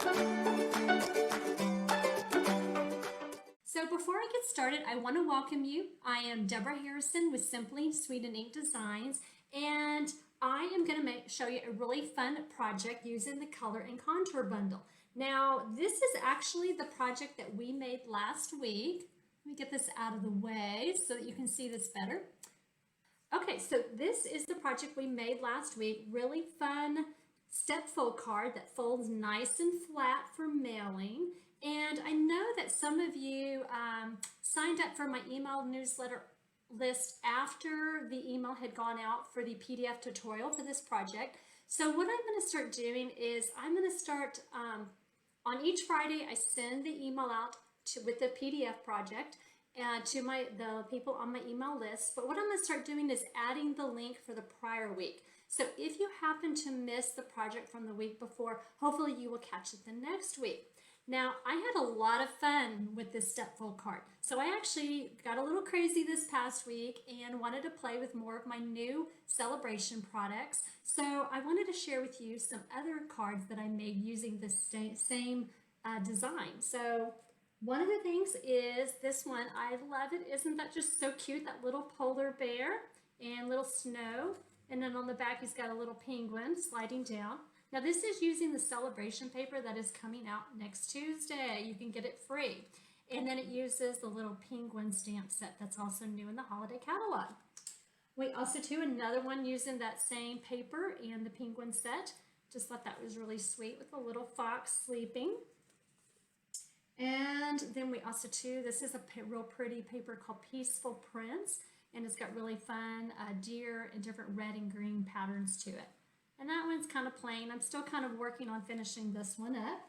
So before I get started, I want to welcome you. I am Debra Harrison with Simply Sweet and Ink Designs, and I am going to show you a really fun project using the color and contour bundle. Now, this is actually the project that we made last week. Let me get this out of the way so that you can see this better. Okay, so this is the project we made last week. Really fun step fold card that folds nice and flat for mailing. And I know that some of you signed up for my email newsletter list after the email had gone out for the PDF tutorial for this project. So what I'm going to start doing is I'm going to start on each Friday. I send the email out with the PDF project to the people on my email list. But what I'm going to start doing is adding the link for the prior week. So if you happen to miss the project from the week before, hopefully you will catch it the next week. Now, I had a lot of fun with this step fold card. So I actually got a little crazy this past week and wanted to play with more of my new celebration products. So I wanted to share with you some other cards that I made using the same design. So one of the things is this one. I love it. Isn't that just so cute? That little polar bear and little snow. And then on the back, he's got a little penguin sliding down. Now this is using the celebration paper that is coming out next Tuesday. You can get it free. And then it uses the little penguin stamp set that's also new in the holiday catalog. We also do another one using that same paper and the penguin set. Just thought that was really sweet with the little fox sleeping. And then we also do, this is a real pretty paper called Peaceful Prince. And it's got really fun deer and different red and green patterns to it. And that one's kind of plain. I'm still kind of working on finishing this one up.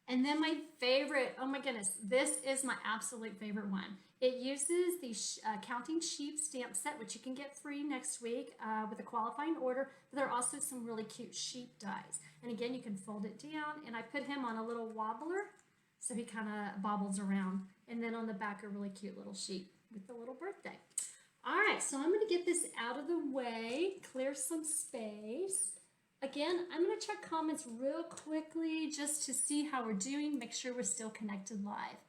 And then my favorite, oh my goodness, this is my absolute favorite one. It uses the Counting Sheep stamp set, which you can get free next week with a qualifying order. But there are also some really cute sheep dies. And again, you can fold it down. And I put him on a little wobbler, so he kind of bobbles around. And then on the back, a really cute little sheep with the little birthday. All right, so I'm going to get this out of the way, clear some space. Again, I'm going to check comments real quickly just to see how we're doing, make sure we're still connected live.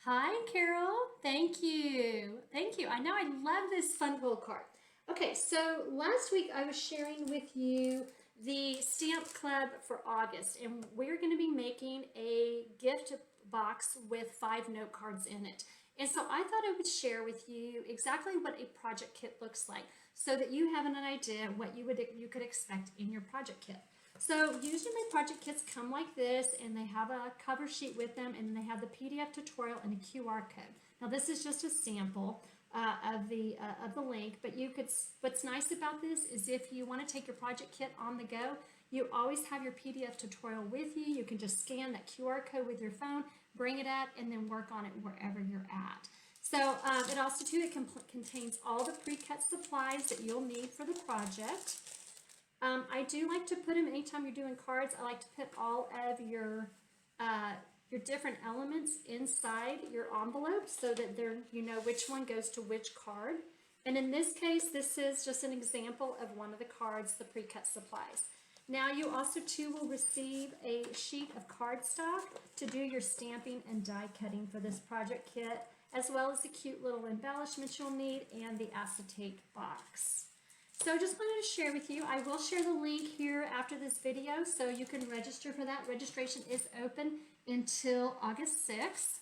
Hi, Carol. Thank you. Thank you. I know I love this fun gold card. Okay, so last week I was sharing with you the stamp club for August, and we're going to be making a gift box with 5 note cards in it. And so I thought I would share with you exactly what a project kit looks like so that you have an idea what you could expect in your project kit. So usually my project kits come like this, and they have a cover sheet with them, and they have the PDF tutorial and a QR code. Now this is just a sample of the link, but you could. What's nice about this is if you want to take your project kit on the go, you always have your PDF tutorial with you. You can just scan that QR code with your phone, bring it up, and then work on it wherever you're at. So it also too, it contains all the pre-cut supplies that you'll need for the project. I do like to put them, anytime you're doing cards, I like to put all of your different elements inside your envelope so that you know which one goes to which card. And in this case, this is just an example of one of the cards, the pre-cut supplies. Now you also too will receive a sheet of cardstock to do your stamping and die cutting for this project kit, as well as the cute little embellishments you'll need and the acetate box. So I just wanted to share with you, I will share the link here after this video so you can register for that. Registration is open until August 6th.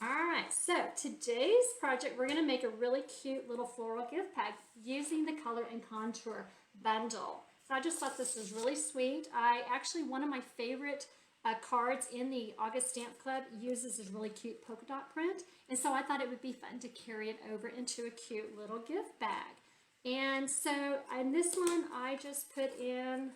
All right, so today's project, we're gonna make a really cute little floral gift pack using the color and contour bundle. So I just thought this was really sweet. One of my favorite cards in the August Stamp Club uses this really cute polka dot print. And so I thought it would be fun to carry it over into a cute little gift bag. And so in this one, I just put in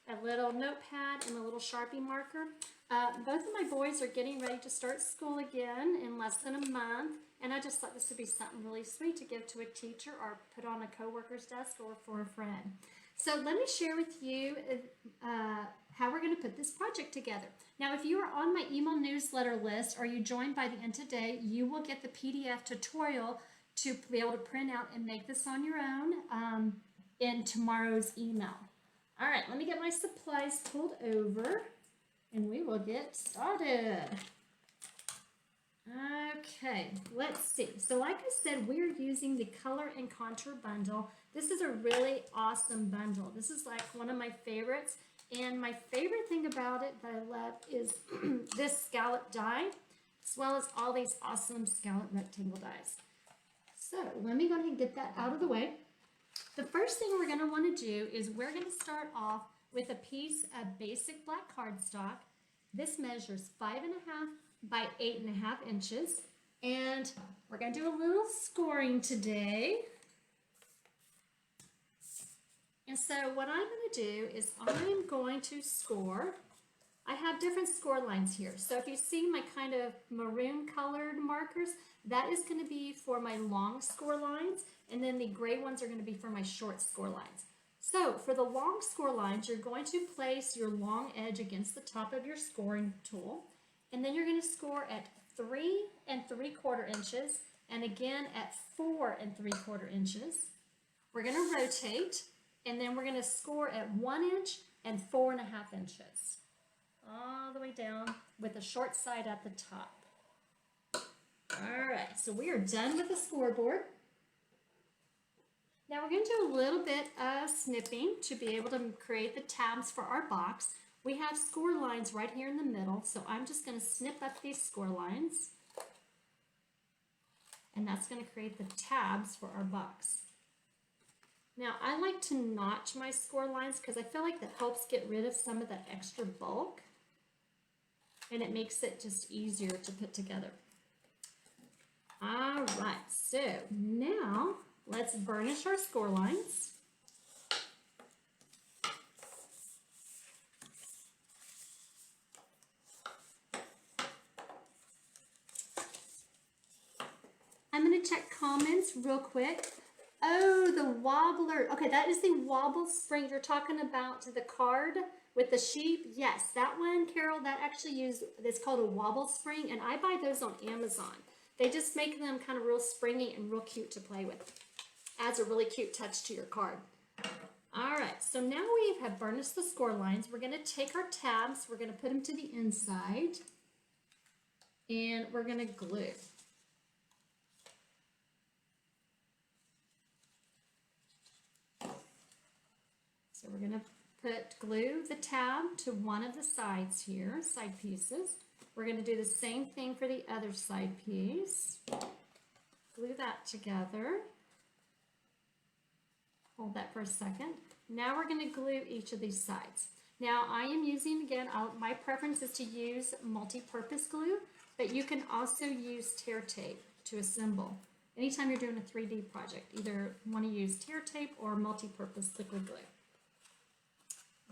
a little notepad and a little Sharpie marker. Both of my boys are getting ready to start school again in less than a month. And I just thought this would be something really sweet to give to a teacher or put on a coworker's desk or for a friend. So let me share with you how we're going to put this project together. Now, if you are on my email newsletter list or you joined by the end today, you will get the PDF tutorial to be able to print out and make this on your own in tomorrow's email. All right, let me get my supplies pulled over. and we will get started. Okay, let's see. So like I said, we're using the Color and Contour bundle. This is a really awesome bundle. This is like one of my favorites. And my favorite thing about it that I love is this scallop die, as well as all these awesome scallop rectangle dies. So let me go ahead and get that out of the way. The first thing we're going to want to do is we're going to start off with a piece of basic black cardstock. This measures 5.5 by 8.5 inches. And we're going to do a little scoring today. And so what I'm going to do is I'm going to score. I have different score lines here. So if you see my kind of maroon colored markers, that is going to be for my long score lines. And then the gray ones are going to be for my short score lines. So for the long score lines, you're going to place your long edge against the top of your scoring tool. And then you're going to score at 3 3/4 inches. And again at 4 3/4 inches. We're going to rotate. And then we're going to score at 1 inch and 4.5 inches. All the way down with a short side at the top. All right, so we are done with the scoreboard. Now we're going to do a little bit of snipping to be able to create the tabs for our box. We have score lines right here in the middle, so I'm just going to snip up these score lines. And that's going to create the tabs for our box. Now, I like to notch my score lines because I feel like that helps get rid of some of that extra bulk. And it makes it just easier to put together. All right, so now let's burnish our score lines. I'm going to check comments real quick. Oh, the wobbler. Okay, that is the wobble spring. You're talking about the card with the sheep. Yes, that one, Carol, that actually it's called a wobble spring, and I buy those on Amazon. They just make them kind of real springy and real cute to play with. Adds a really cute touch to your card. All right, so now we have burnished the score lines. We're going to take our tabs. We're going to put them to the inside, and we're going to glue. So we're going to glue the tab to one of the sides here, side pieces. We're going to do the same thing for the other side piece. Glue that together. Hold that for a second. Now we're going to glue each of these sides. Now I am using, again, my preference is to use multi-purpose glue, but you can also use tear tape to assemble. Anytime you're doing a 3D project, either want to use tear tape or multi-purpose liquid glue.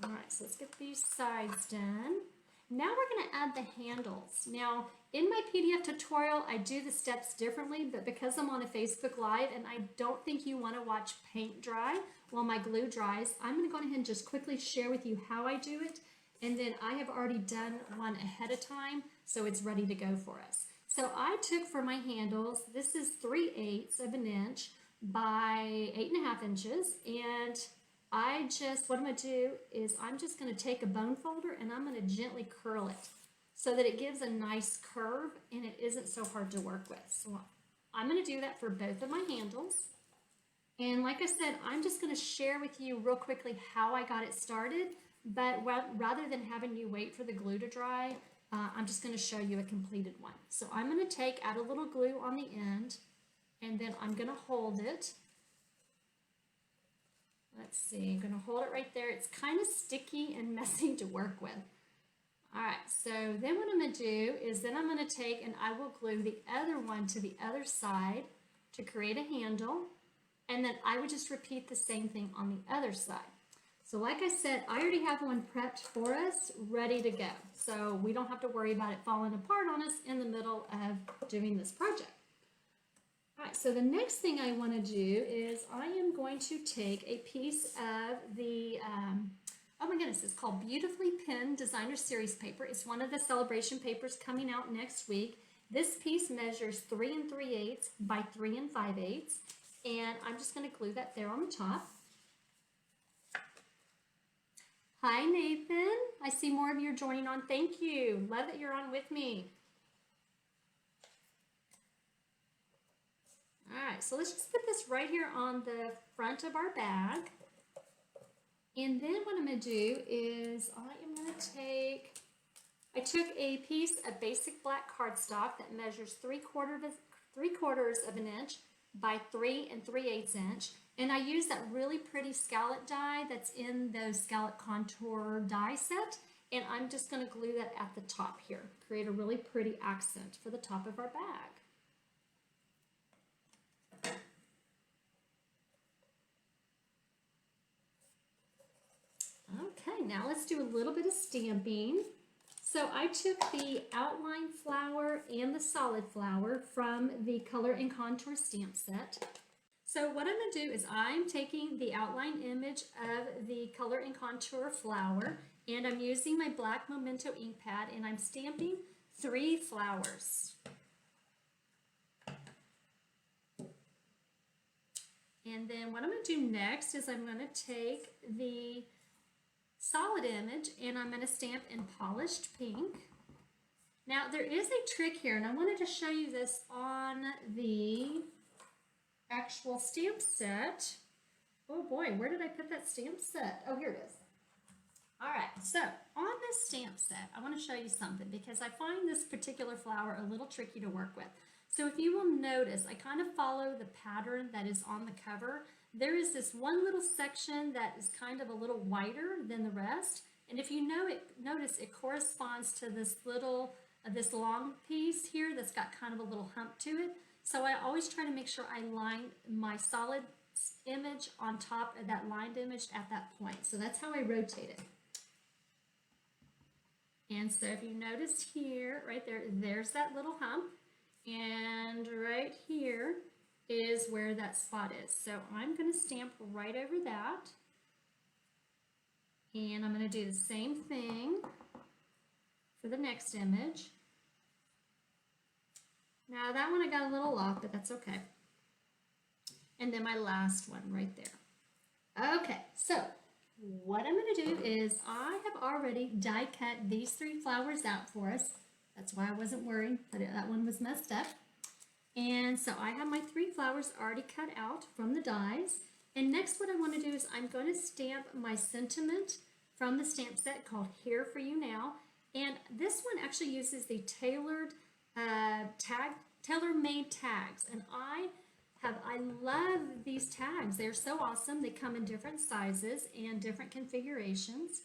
All right, so let's get these sides done. Now we're going to add the handles. Now, in my PDF tutorial, I do the steps differently, but because I'm on a Facebook Live and I don't think you want to watch paint dry while my glue dries, I'm going to go ahead and just quickly share with you how I do it. And then I have already done one ahead of time, so it's ready to go for us. So I took for my handles, this is 3/8 of an inch by 8.5 inches, and what I'm going to do is I'm just going to take a bone folder and I'm going to gently curl it so that it gives a nice curve and it isn't so hard to work with. So I'm going to do that for both of my handles. And like I said, I'm just going to share with you real quickly how I got it started, but rather than having you wait for the glue to dry, I'm just going to show you a completed one. So I'm going to add a little glue on the end, and then I'm going to hold it. Let's see, I'm going to hold it right there. It's kind of sticky and messy to work with. All right, so then what I'm going to do is then I'm going to take and I will glue the other one to the other side to create a handle. And then I would just repeat the same thing on the other side. So like I said, I already have one prepped for us, ready to go. So we don't have to worry about it falling apart on us in the middle of doing this project. All right, so the next thing I want to do is I am going to take a piece of the, oh my goodness, it's called Beautifully Pinned Designer Series paper. It's one of the celebration papers coming out next week. This piece measures 3 3/8 by 3 5/8, and I'm just going to glue that there on the top. Hi, Nathan. I see more of you are joining on. Thank you. Love that you're on with me. All right, so let's just put this right here on the front of our bag. And then what I'm going to do is I took a piece of basic black cardstock that measures 3/4 of an inch by 3 3/8 inch. And I use that really pretty scallop die that's in those scallop contour die set. And I'm just going to glue that at the top here. Create a really pretty accent for the top of our bag. Okay, now let's do a little bit of stamping. So I took the outline flower and the solid flower from the Color and Contour stamp set. So what I'm going to do is I'm taking the outline image of the Color and Contour flower, and I'm using my black Memento ink pad, and I'm stamping 3 flowers. And then what I'm going to do next is I'm going to take the solid image and I'm going to stamp in polished pink. Now there is a trick here, and I wanted to show you this on the actual stamp set. Oh boy, where did I put that stamp set? Oh, here it is. All right, so on this stamp set, I want to show you something because I find this particular flower a little tricky to work with. So if you will notice, I kind of follow the pattern that is on the cover. There is this one little section that is kind of a little wider than the rest. And if you notice it corresponds to this this long piece here that's got kind of a little hump to it. So I always try to make sure I line my solid image on top of that lined image at that point. So that's how I rotate it. And so if you notice here, right there, there's that little hump. And right here is where that spot is. So I'm going to stamp right over that. And I'm going to do the same thing for the next image. Now that one I got a little off, but that's okay. And then my last one right there. Okay, so what I'm going to do is I have already die cut these 3 flowers out for us. That's why I wasn't worried that one was messed up. And so I have my 3 flowers already cut out from the dies. And next what I want to do is I'm going to stamp my sentiment from the stamp set called Here For You Now. And this one actually uses the tailor-made tags. And I love these tags. They're so awesome. They come in different sizes and different configurations.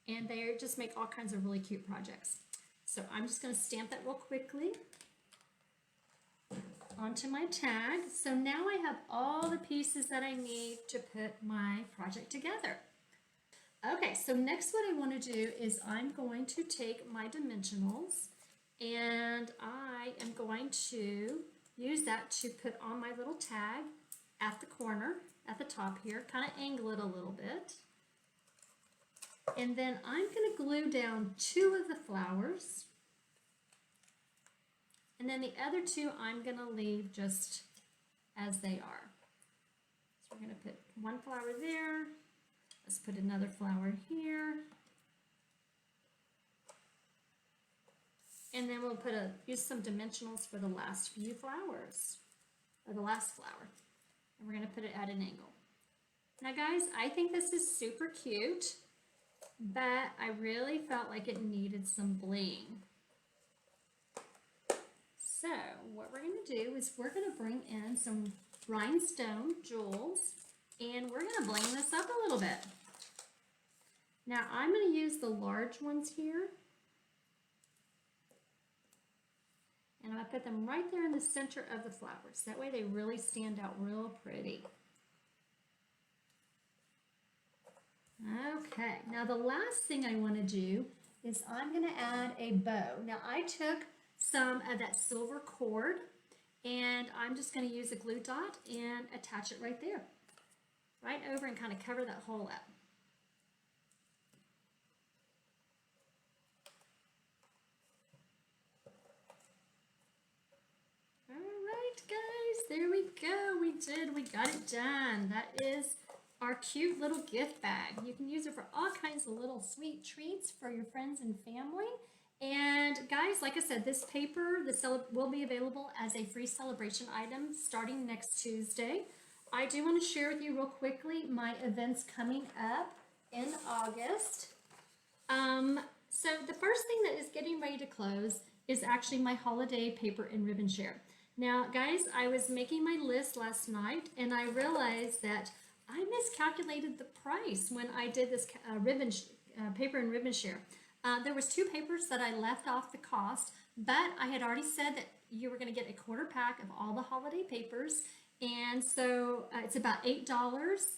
And they just make all kinds of really cute projects. So I'm just going to stamp that real quickly onto my tag. So now I have all the pieces that I need to put my project together. Okay, so next what I want to do is I'm going to take my dimensionals and I am going to use that to put on my little tag at the corner, at the top here, kind of angle it a little bit. And then I'm going to glue down 2 of the flowers. And then the other 2 I'm going to leave just as they are. So we're going to put 1 flower there. Let's put another flower here. And then we'll use some dimensionals for the last few flowers, or the last flower. And we're going to put it at an angle. Now guys, I think this is super cute, but I really felt like it needed some bling. So what we're going to do is we're going to bring in some rhinestone jewels and we're going to bling this up a little bit. Now I'm going to use the large ones here and I'm going to put them right there in the center of the flowers. That way they really stand out real pretty. Okay, now the last thing I want to do is I'm going to add a bow. Now I took some of that silver cord and I'm just going to use a glue dot and attach it right there, right over, and kind of cover that hole up. All right guys, there we go. We got it done. That is our cute little gift bag. You can use it for all kinds of little sweet treats for your friends and family. And guys, like I said, this paper will be available as a free celebration item starting next Tuesday. I do want to share with you real quickly my events coming up in August. So the first thing that is getting ready to close is actually my holiday paper and ribbon share. Now, guys, I was making my list last night and I realized that I miscalculated the price when I did this paper and ribbon share. There was 2 papers that I left off the cost, but I had already said that you were going to get a quarter pack of all the holiday papers. And so it's about $8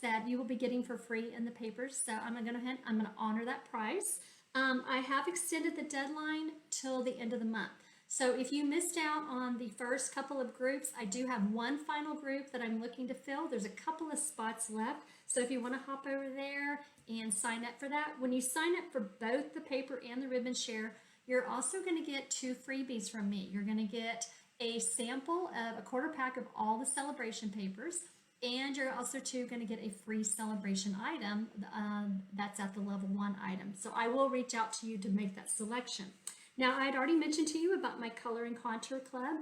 that you will be getting for free in the papers. So I'm going to honor that price. I have extended the deadline till the end of the month. So if you missed out on the first couple of groups, I do have one final group that I'm looking to fill. There's a couple of spots left. So if you want to hop over there and sign up for that, when you sign up for both the paper and the ribbon share, you're also going to get 2 freebies from me. You're going to get a sample of a quarter pack of all the celebration papers, and you're also going to get a free celebration item that's at the level 1 item. So I will reach out to you to make that selection. Now, I had already mentioned to you about my Color and Contour Club.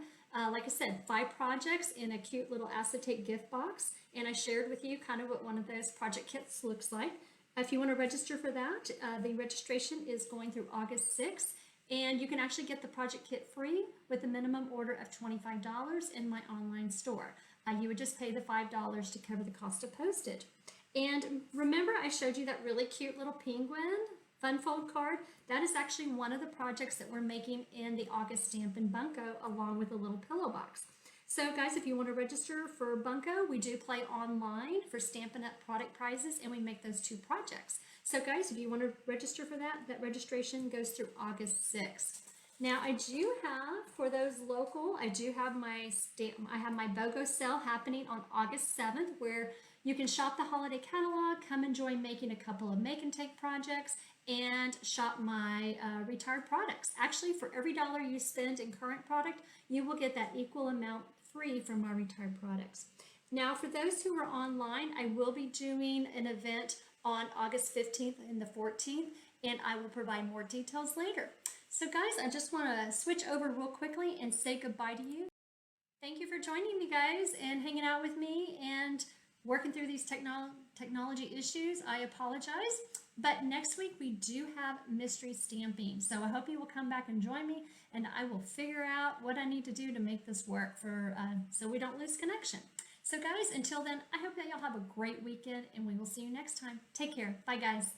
Like I said, 5 projects in a cute little acetate gift box, and I shared with you kind of what one of those project kits looks like. If you want to register for that, the registration is going through August 6th, and you can actually get the project kit free with a minimum order of $25 in my online store. You would just pay the $5 to cover the cost of postage. And remember, I showed you that really cute little penguin fun fold card? That is actually one of the projects that we're making in the August Stampin' Bunko, along with a little pillow box. So guys, if you want to register for Bunko, we do play online for Stampin' Up! Product prizes, and we make those 2 projects. So guys, if you want to register for that, that registration goes through August 6th. Now I do have, for those local, I have my BOGO sale happening on August 7th, where you can shop the holiday catalog, come enjoy making a couple of make and take projects, and shop my retired products. Actually, for every dollar you spend in current product, you will get that equal amount free from my retired products. Now, for those who are online, I will be doing an event on August 15th and the 14th, and I will provide more details later. So guys, I just want to switch over real quickly and say goodbye to you. Thank you for joining me, guys, and hanging out with me and working through these technology issues. I apologize, but next week we do have mystery stamping. So I hope you will come back and join me, and I will figure out what I need to do to make this work so we don't lose connection. So guys, until then, I hope that y'all have a great weekend, and we will see you next time. Take care. Bye, guys.